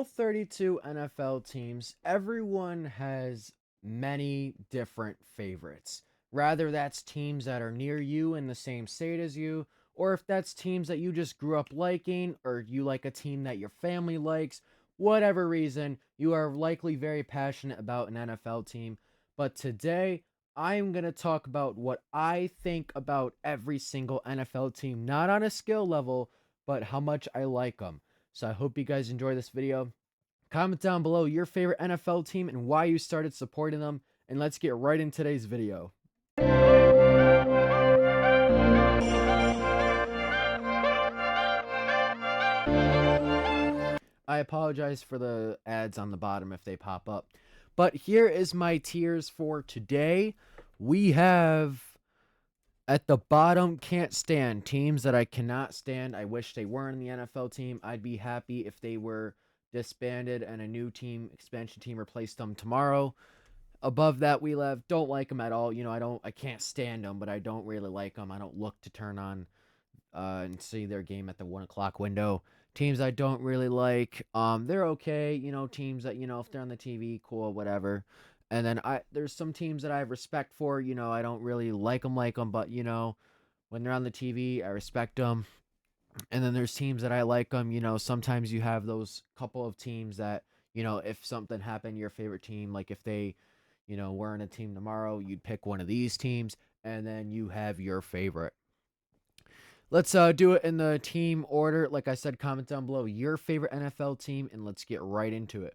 all 32 NFL teams, everyone has many different favorites. Rather, that's teams that are near you in the same state as you, or if that's teams that you just grew up liking, or you like a team that your family likes, whatever reason, you are likely very passionate about an NFL team. But today, I'm going to talk about what I think about every single NFL team, not on a skill level, but how much I like them. So I hope you guys enjoy this video. Comment down below your favorite NFL team and why you started supporting them. And let's get right in today's video. I apologize for the ads on the bottom if they pop up. But here is my tiers for today. We have at the bottom, can't stand teams that I cannot stand. I wish they weren't in the NFL team. I'd be happy if they were disbanded and a new team, expansion team, replaced them tomorrow. Above that, we have don't like them at all. I can't stand them, but I don't really like them. I don't look to turn on and see their game at the 1 o'clock window. Teams I don't really like, they're okay. Teams that if they're on the TV, cool, whatever. And then there's some teams that I have respect for. I don't really like them, but when they're on the TV, I respect them. And then there's teams that I like them. Sometimes you have those couple of teams that if something happened to your favorite team, like if they were in a team tomorrow, you'd pick one of these teams, and then you have your favorite. Let's do it in the team order. Like I said, comment down below your favorite NFL team, and let's get right into it.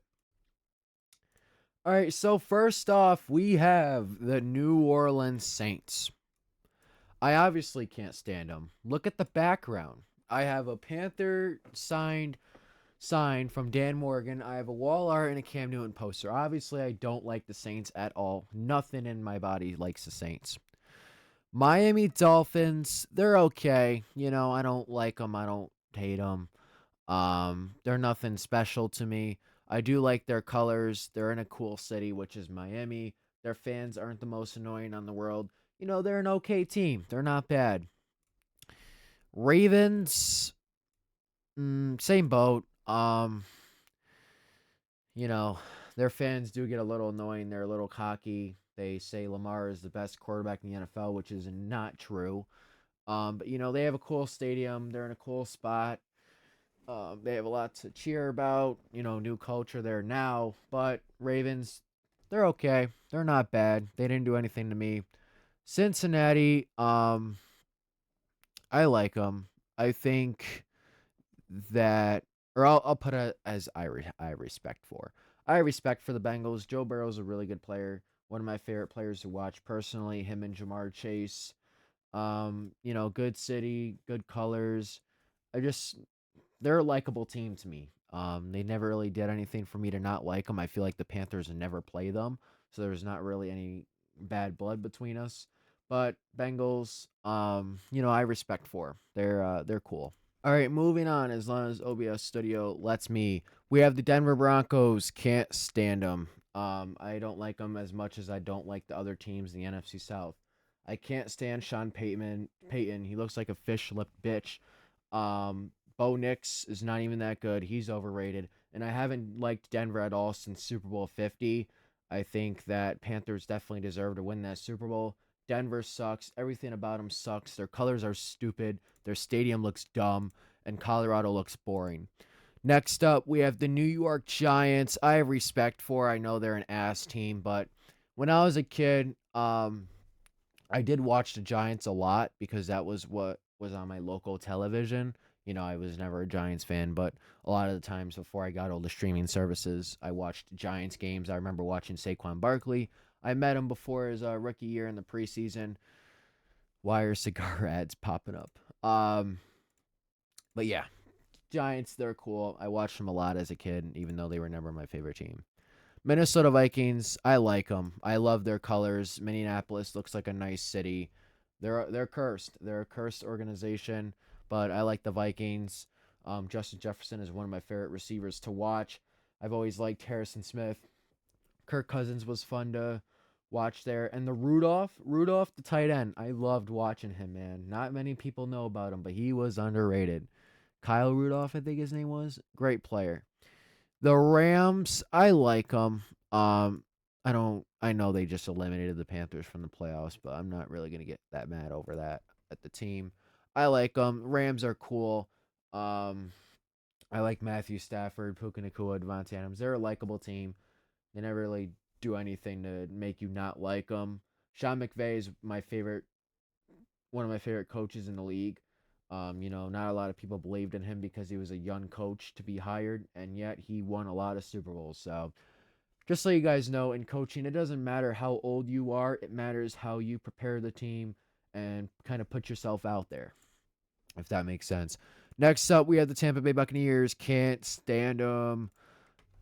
All right, so first off, we have the New Orleans Saints. I obviously can't stand them. Look at the background. I have a Panther sign from Dan Morgan. I have a wall art and a Cam Newton poster. Obviously, I don't like the Saints at all. Nothing in my body likes the Saints. Miami Dolphins, they're okay. I don't like them. I don't hate them. They're nothing special to me. I do like their colors. They're in a cool city, which is Miami. Their fans aren't the most annoying on the world. They're an okay team. They're not bad. Ravens, same boat. You know, their fans do get a little annoying. They're a little cocky. They say Lamar is the best quarterback in the NFL, which is not true. But they have a cool stadium. They're in a cool spot. They have a lot to cheer about. New culture there now. But Ravens, they're okay. They're not bad. They didn't do anything to me. Cincinnati, I like them. I think that, or I'll put it as I respect for. I respect for the Bengals. Joe Burrow's a really good player. One of my favorite players to watch personally. Him and Jamar Chase. Good city, good colors. I just they're a likable team to me. They never really did anything for me to not like them. I feel like the Panthers never play them, so there's not really any bad blood between us. But Bengals, I respect for. They're cool. All right, moving on. As long as OBS Studio lets me, we have the Denver Broncos. Can't stand them. I don't like them as much as I don't like the other teams in the NFC South. I can't stand Sean Payton. He looks like a fish-lipped bitch. Bo Nix is not even that good. He's overrated. And I haven't liked Denver at all since Super Bowl 50. I think that Panthers definitely deserve to win that Super Bowl. Denver sucks. Everything about them sucks. Their colors are stupid. Their stadium looks dumb. And Colorado looks boring. Next up, we have the New York Giants. I have respect for. I know they're an ass team, but when I was a kid, I did watch the Giants a lot because that was what was on my local television. I was never a Giants fan, but a lot of the times before I got all the streaming services, I watched Giants games. I remember watching Saquon Barkley. I met him before his rookie year in the preseason. Why are cigar ads popping up? But yeah, Giants, they're cool. I watched them a lot as a kid, even though they were never my favorite team. Minnesota Vikings, I like them. I love their colors. Minneapolis looks like a nice city. They're cursed. They're a cursed organization, but I like the Vikings. Justin Jefferson is one of my favorite receivers to watch. I've always liked Harrison Smith. Kirk Cousins was fun to watch there, and the Rudolph, the tight end. I loved watching him, man. Not many people know about him, but he was underrated. Kyle Rudolph, I think his name was. Great player. The Rams, I like them. I don't. I know they just eliminated the Panthers from the playoffs, but I'm not really gonna get that mad over that at the team. I like them. Rams are cool. Um, I like Matthew Stafford, Puka Nacua, Devontae Adams. They're a likable team. They never really do anything to make you not like them. Sean McVay is my favorite, one of my favorite coaches in the league. Not a lot of people believed in him because he was a young coach to be hired, and yet he won a lot of Super Bowls. So, just so you guys know, in coaching, it doesn't matter how old you are, it matters how you prepare the team and kind of put yourself out there, if that makes sense. Next up, we have the Tampa Bay Buccaneers. Can't stand them.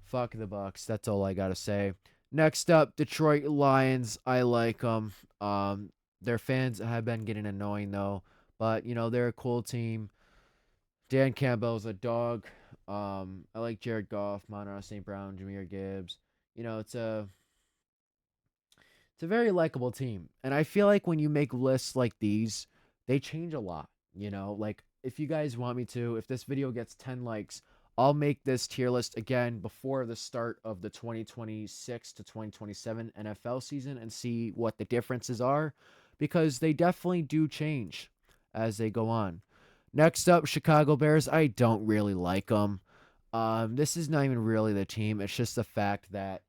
Fuck the Bucks. That's all I gotta say. Next up, Detroit Lions. I like them. Their fans have been getting annoying though, but they're a cool team. Dan Campbell's a dog. I like Jared Goff, Monroe St. Brown, Jameer Gibbs. You know, it's a very likable team. And I feel like when you make lists like these, they change a lot. Like if you guys want me to, if this video gets 10 likes, I'll make this tier list again before the start of the 2026 to 2027 NFL season and see what the differences are because they definitely do change as they go on. Next up, Chicago Bears. I don't really like them. This is not even really the team. It's just the fact that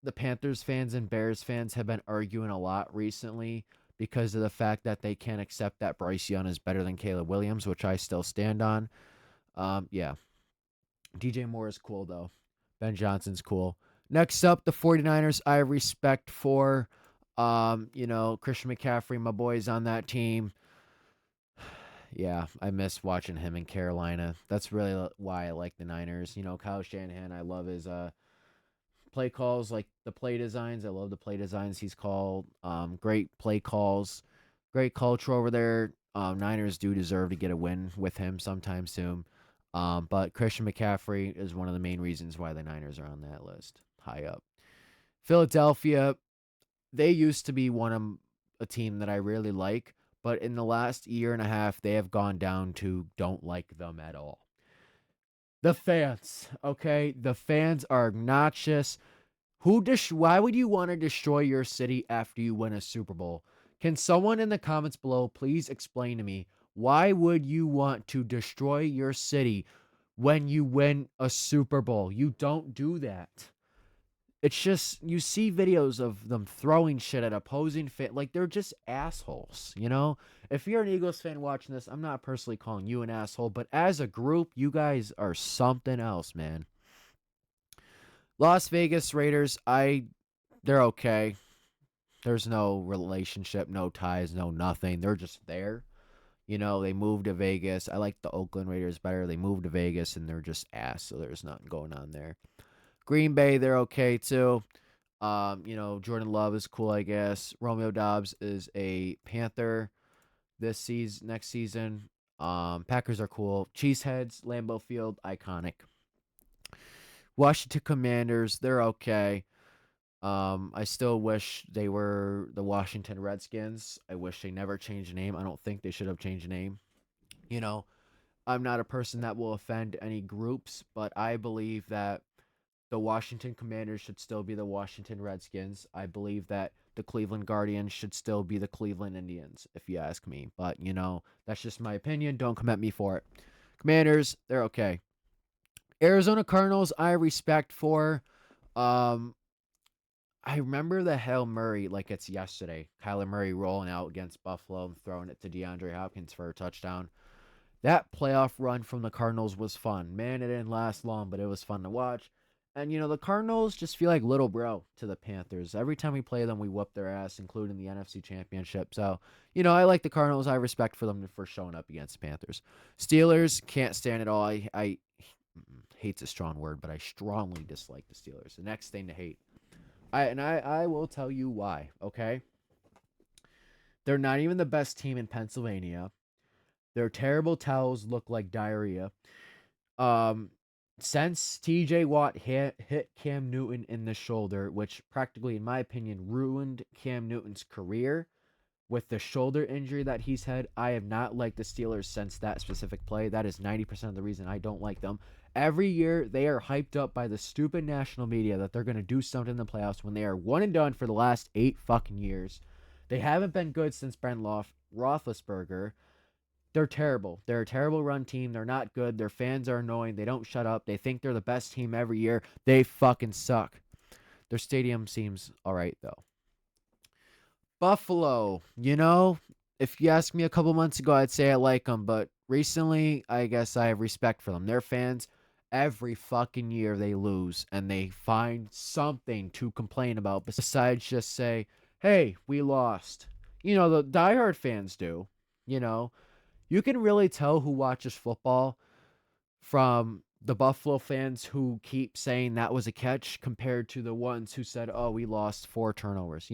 the Panthers fans and Bears fans have been arguing a lot recently because of the fact that they can't accept that Bryce Young is better than Caleb Williams, which I still stand on. Yeah. DJ Moore is cool, though. Ben Johnson's cool. Next up, the 49ers, I have respect for. Christian McCaffrey, my boys on that team. Yeah, I miss watching him in Carolina. That's really why I like the Niners. Kyle Shanahan, I love his play calls, like the play designs. I love the play designs he's called. Great play calls, great culture over there. Niners do deserve to get a win with him sometime soon. But Christian McCaffrey is one of the main reasons why the Niners are on that list, high up. Philadelphia, they used to be a team that I really like, but in the last year and a half, they have gone down to don't like them at all. The fans, okay? The fans are obnoxious. Why would you want to destroy your city after you win a Super Bowl? Can someone in the comments below please explain to me why would you want to destroy your city when you win a Super Bowl? You don't do that. It's just you see videos of them throwing shit at opposing like they're just assholes. If you're an Eagles fan watching this, I'm not personally calling you an asshole, but as a group, you guys are something else, man. Las Vegas Raiders, they're okay. There's no relationship, no ties, no nothing. They're just there. They moved to Vegas. I like the Oakland Raiders better. They moved to Vegas and they're just ass, so there's nothing going on there. Green Bay, they're okay too. Jordan Love is cool, I guess. Romeo Dobbs is a Panther next season. Packers are cool. Cheeseheads, Lambeau Field, iconic. Washington Commanders, they're okay. I still wish they were the Washington Redskins. I wish they never changed the name. I don't think they should have changed the name. You know, I'm not a person that will offend any groups, but I believe that the Washington Commanders should still be the Washington Redskins. I believe that the Cleveland Guardians should still be the Cleveland Indians, if you ask me. But, that's just my opinion. Don't come at me for it. Commanders, they're okay. Arizona Cardinals, I respect for. Um, I remember the Hail Murray like it's yesterday. Kyler Murray rolling out against Buffalo and throwing it to DeAndre Hopkins for a touchdown. That playoff run from the Cardinals was fun. Man, it didn't last long, but it was fun to watch. And, the Cardinals just feel like little bro to the Panthers. Every time we play them, we whoop their ass, including the NFC Championship. So, I like the Cardinals. I respect for them for showing up against the Panthers. Steelers, can't stand it all. I hate's a strong word, but I strongly dislike the Steelers. The next thing to hate. I will tell you why, okay? They're not even the best team in Pennsylvania. Their terrible towels look like diarrhea. Um, since TJ Watt hit Cam Newton in the shoulder, which practically, in my opinion, ruined Cam Newton's career with the shoulder injury that he's had, I have not liked the Steelers since that specific play. That is 90% of the reason I don't like them. Every year, they are hyped up by the stupid national media that they're going to do something in the playoffs when they are one and done for the last 8 fucking years. They haven't been good since Roethlisberger. They're terrible. They're a terrible run team. They're not good. Their fans are annoying. They don't shut up. They think they're the best team every year. They fucking suck. Their stadium seems all right, though. Buffalo, if you asked me a couple months ago, I'd say I like them, but recently, I guess I have respect for them. Their fans, every fucking year they lose, and they find something to complain about besides just say, hey, we lost. The diehard fans do. You know, you can really tell who watches football from the Buffalo fans who keep saying that was a catch compared to the ones who said, oh, we lost 4 turnovers.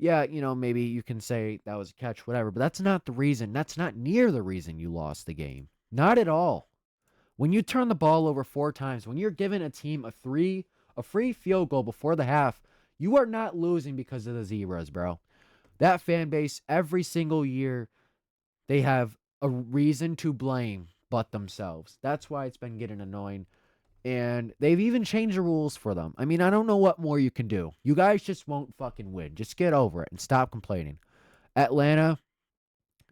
Yeah, maybe you can say that was a catch, whatever, but that's not the reason. That's not near the reason you lost the game. Not at all. When you turn the ball over 4 times, when you're giving a team a free field goal before the half, you are not losing because of the Zebras, bro. That fan base, every single year, they have a reason to blame but themselves. That's why it's been getting annoying. And they've even changed the rules for them. I mean, I don't know what more you can do. You guys just won't fucking win. Just get over it and stop complaining. Atlanta,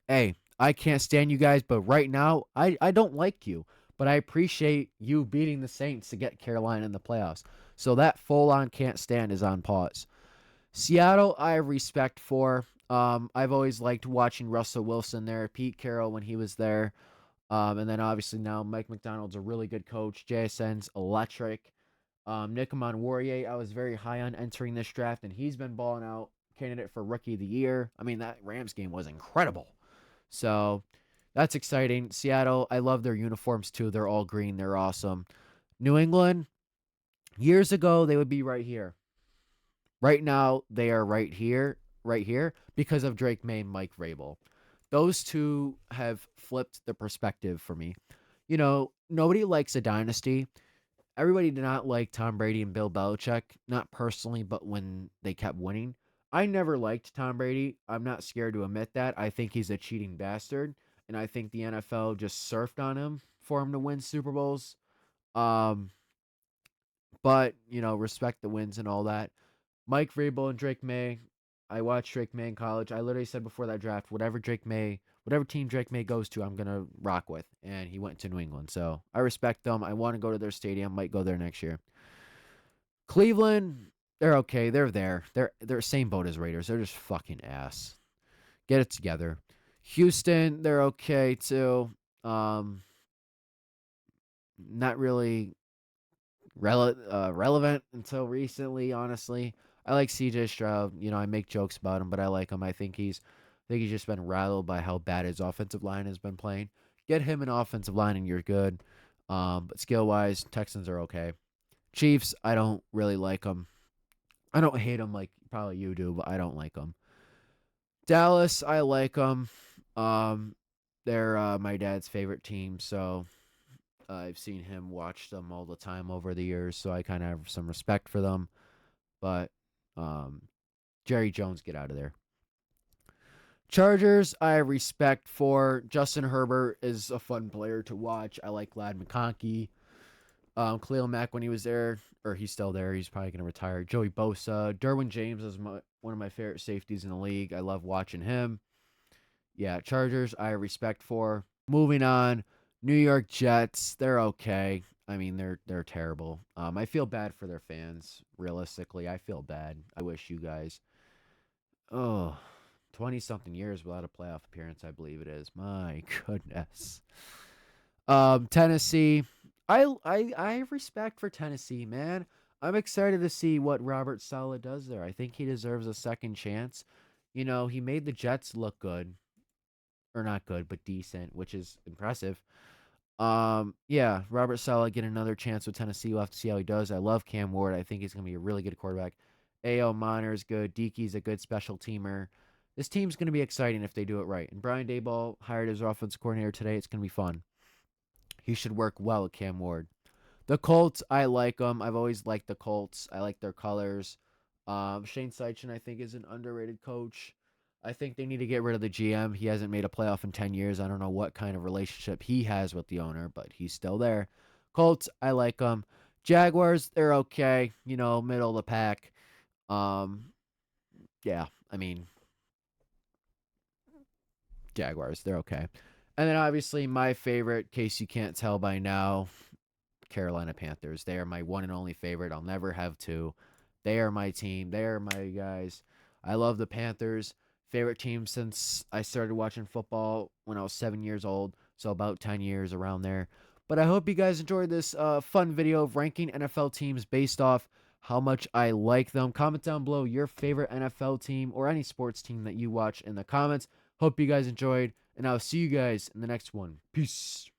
hey, I can't stand you guys, but right now, I don't like you. But I appreciate you beating the Saints to get Carolina in the playoffs. So that full on can't stand is on pause. Seattle, I have respect for. I've always liked watching Russell Wilson there, Pete Carroll when he was there. And then obviously now Mike McDonald's a really good coach. JSN's electric. Nick Warrior, I was very high on entering this draft, and he's been balling out. Candidate for Rookie of the Year. I mean, that Rams game was incredible. So that's exciting. Seattle, I love their uniforms too. They're all green. They're awesome. New England, years ago, they would be right here. Right now, they are right here, because of Drake May and Mike Vrabel. Those two have flipped the perspective for me. Nobody likes a dynasty. Everybody did not like Tom Brady and Bill Belichick, not personally, but when they kept winning. I never liked Tom Brady. I'm not scared to admit that. I think he's a cheating bastard, and I think the NFL just surfed on him for him to win Super Bowls. Um, but respect the wins and all that. Mike Vrabel and Drake May. I watched Drake May in college. I literally said before that draft, whatever team Drake May goes to, I'm gonna rock with. And he went to New England, so I respect them. I want to go to their stadium. Might go there next year. Cleveland, they're okay. They're there. They're same boat as Raiders. They're just fucking ass. Get it together. Houston, they're okay too. Not really relevant until recently, honestly. I like CJ Stroud. I make jokes about him, but I like him. I think he's just been rattled by how bad his offensive line has been playing. Get him an offensive line and you're good. But skill wise, Texans are okay. Chiefs, I don't really like them. I don't hate them like probably you do, but I don't like them. Dallas, I like them. Um, they're my dad's favorite team, so I've seen him watch them all the time over the years, so I kind of have some respect for them. But um, Jerry Jones, get out of there. Chargers, I have respect for. Justin Herbert is a fun player to watch. I like Lad McConkey. Khalil Mack when he was there, or he's still there. He's probably going to retire. Joey Bosa. Derwin James is one of my favorite safeties in the league. I love watching him. Yeah, Chargers, I have respect for. Moving on, New York Jets, they're okay. I mean, they're terrible. I feel bad for their fans. Realistically, I feel bad. I wish you guys. Oh, 20 something years without a playoff appearance, I believe it is. My goodness. Tennessee. I have respect for Tennessee, man. I'm excited to see what Robert Saleh does there. I think he deserves a second chance. He made the Jets look good, or not good, but decent, which is impressive. Yeah, Robert Saleh get another chance with Tennessee. We'll have to see how he does. I love Cam Ward. I think he's gonna be a really good quarterback. A.O. Minor is good. Dickey's a good special teamer. This team's gonna be exciting if they do it right. And Brian Daboll hired his offensive coordinator today. It's gonna be fun. He should work well with Cam Ward. The Colts, I like them. I've always liked the Colts. I like their colors. Shane Steichen, I think, is an underrated coach. I think they need to get rid of the GM. He hasn't made a playoff in 10 years. I don't know what kind of relationship he has with the owner, but he's still there. Colts, I like them. Jaguars, they're okay. Middle of the pack. Um, yeah, I mean, Jaguars, they're okay. And then obviously my favorite, in case you can't tell by now, Carolina Panthers. They are my one and only favorite. I'll never have two. They are my team. They are my guys. I love the Panthers. Favorite team since I started watching football when I was 7 years old. So about 10 years around there. But I hope you guys enjoyed this fun video of ranking NFL teams based off how much I like them. Comment down below your favorite NFL team or any sports team that you watch in the comments. Hope you guys enjoyed, and I'll see you guys in the next one. Peace.